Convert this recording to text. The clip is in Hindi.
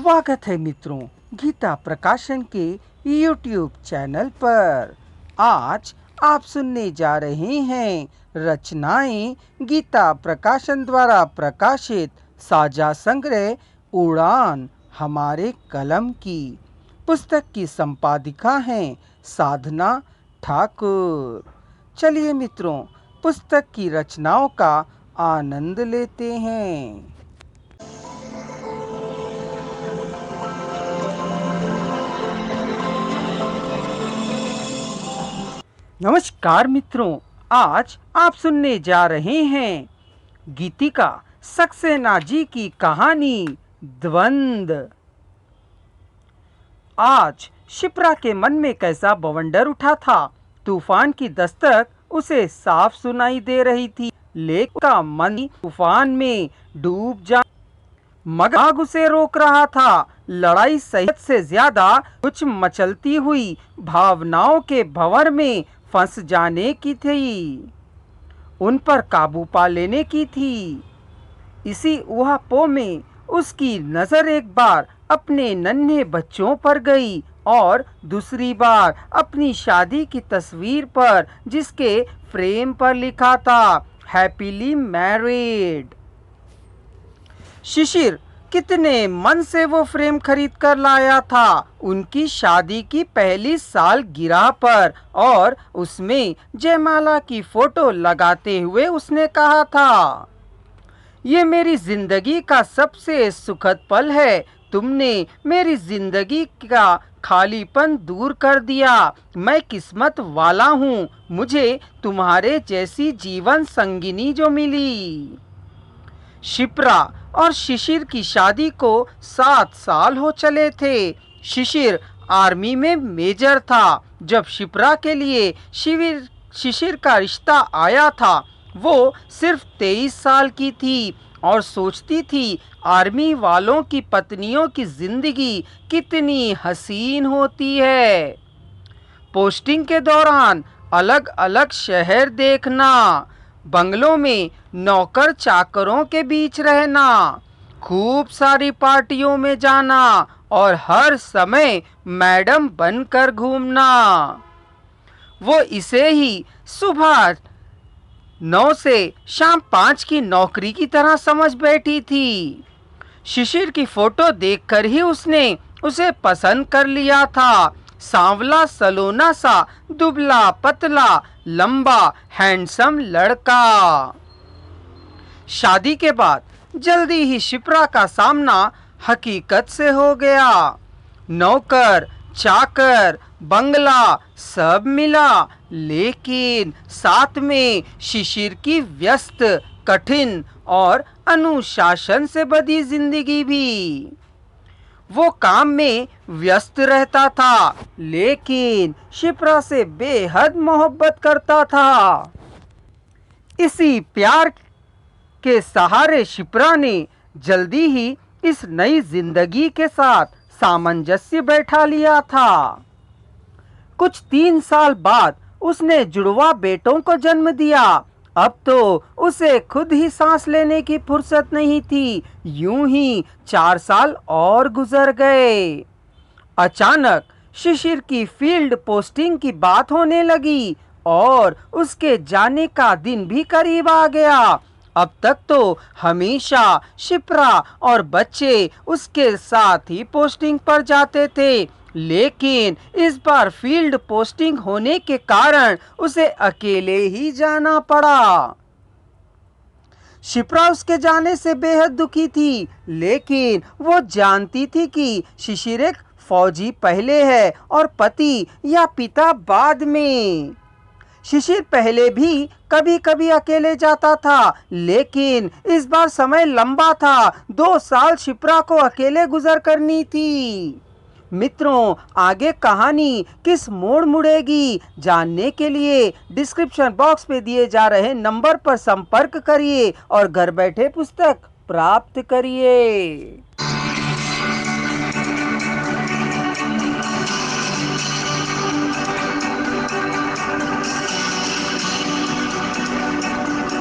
स्वागत है मित्रों गीता प्रकाशन के YouTube चैनल पर। आज आप सुनने जा रहे हैं रचनाएं गीता प्रकाशन द्वारा प्रकाशित साझा संग्रह उड़ान हमारे कलम की। पुस्तक की संपादिका हैं साधना ठाकुर। चलिए मित्रों पुस्तक की रचनाओं का आनंद लेते हैं। नमस्कार मित्रों, आज आप सुनने जा रहे हैं गीतिका सक्सेना जी की कहानी द्वंद्व। आज शिप्रा के मन में कैसा बवंडर उठा था। तूफान की दस्तक उसे साफ सुनाई दे रही थी, लेक का मन तूफान में डूब जा मगर आग उसे रोक रहा था। लड़ाई सहित से ज्यादा कुछ मचलती हुई भावनाओं के भंवर में फंस जाने की थी, उन पर काबू पा लेने की थी। इसी ऊहापोह में उसकी नजर एक बार अपने नन्हे बच्चों पर गई और दूसरी बार अपनी शादी की तस्वीर पर, जिसके फ्रेम पर लिखा था हैप्पीली मैरिड। शिशिर कितने मन से वो फ्रेम खरीद कर लाया था उनकी शादी की पहली सालगिरह पर, और उसमें जयमाला की फोटो लगाते हुए उसने कहा था, ये मेरी जिंदगी का सबसे सुखद पल है। तुमने मेरी जिंदगी का खालीपन दूर कर दिया। मैं किस्मत वाला हूँ, मुझे तुम्हारे जैसी जीवन संगिनी जो मिली। शिप्रा और शिशिर की शादी को 7 साल हो चले थे। शिशिर आर्मी में मेजर था। जब शिप्रा के लिए शिशिर का रिश्ता आया था, वो सिर्फ 23 साल की थी और सोचती थी आर्मी वालों की पत्नियों की जिंदगी कितनी हसीन होती है। पोस्टिंग के दौरान अलग अलग शहर देखना, बंगलों में नौकर चाकरों के बीच रहना, खूब सारी पार्टियों में जाना और हर समय मैडम बनकर घूमना, वो इसे ही सुबह 9 से शाम 5 की नौकरी की तरह समझ बैठी थी। शिशिर की फोटो देखकर ही उसने उसे पसंद कर लिया था। सांवला सलोना सा, दुबला पतला, लंबा हैंडसम लड़का। शादी के बाद जल्दी ही शिप्रा का सामना हकीकत से हो गया। नौकर चाकर बंगला सब मिला, लेकिन साथ में शिशिर की व्यस्त, कठिन और अनुशासन से बधी जिंदगी भी। वो काम में व्यस्त रहता था, लेकिन शिप्रा से बेहद मोहब्बत करता था। इसी प्यार के सहारे शिप्रा ने जल्दी ही इस नई जिंदगी के साथ सामंजस्य बैठा लिया था। कुछ 3 साल बाद उसने जुड़वा बेटों को जन्म दिया। अब तो उसे खुद ही सांस लेने की फुर्सत नहीं थी। यूं ही 4 साल और गुजर गए। अचानक शिशिर की फील्ड पोस्टिंग की बात होने लगी और उसके जाने का दिन भी करीब आ गया। अब तक तो हमेशा शिप्रा और बच्चे उसके साथ ही पोस्टिंग पर जाते थे, लेकिन इस बार फील्ड पोस्टिंग होने के कारण उसे अकेले ही जाना पड़ा। शिप्रा उसके जाने से बेहद दुखी थी, लेकिन वो जानती थी कि शिशिर एक फौजी पहले है और पति या पिता बाद में। शिशिर पहले भी कभी कभी अकेले जाता था, लेकिन इस बार समय लंबा था। 2 साल शिप्रा को अकेले गुजर करनी थी। मित्रों, आगे कहानी किस मोड़ मुड़ेगी जानने के लिए डिस्क्रिप्शन बॉक्स पे दिए जा रहे नंबर पर संपर्क करिए और घर बैठे पुस्तक प्राप्त करिए।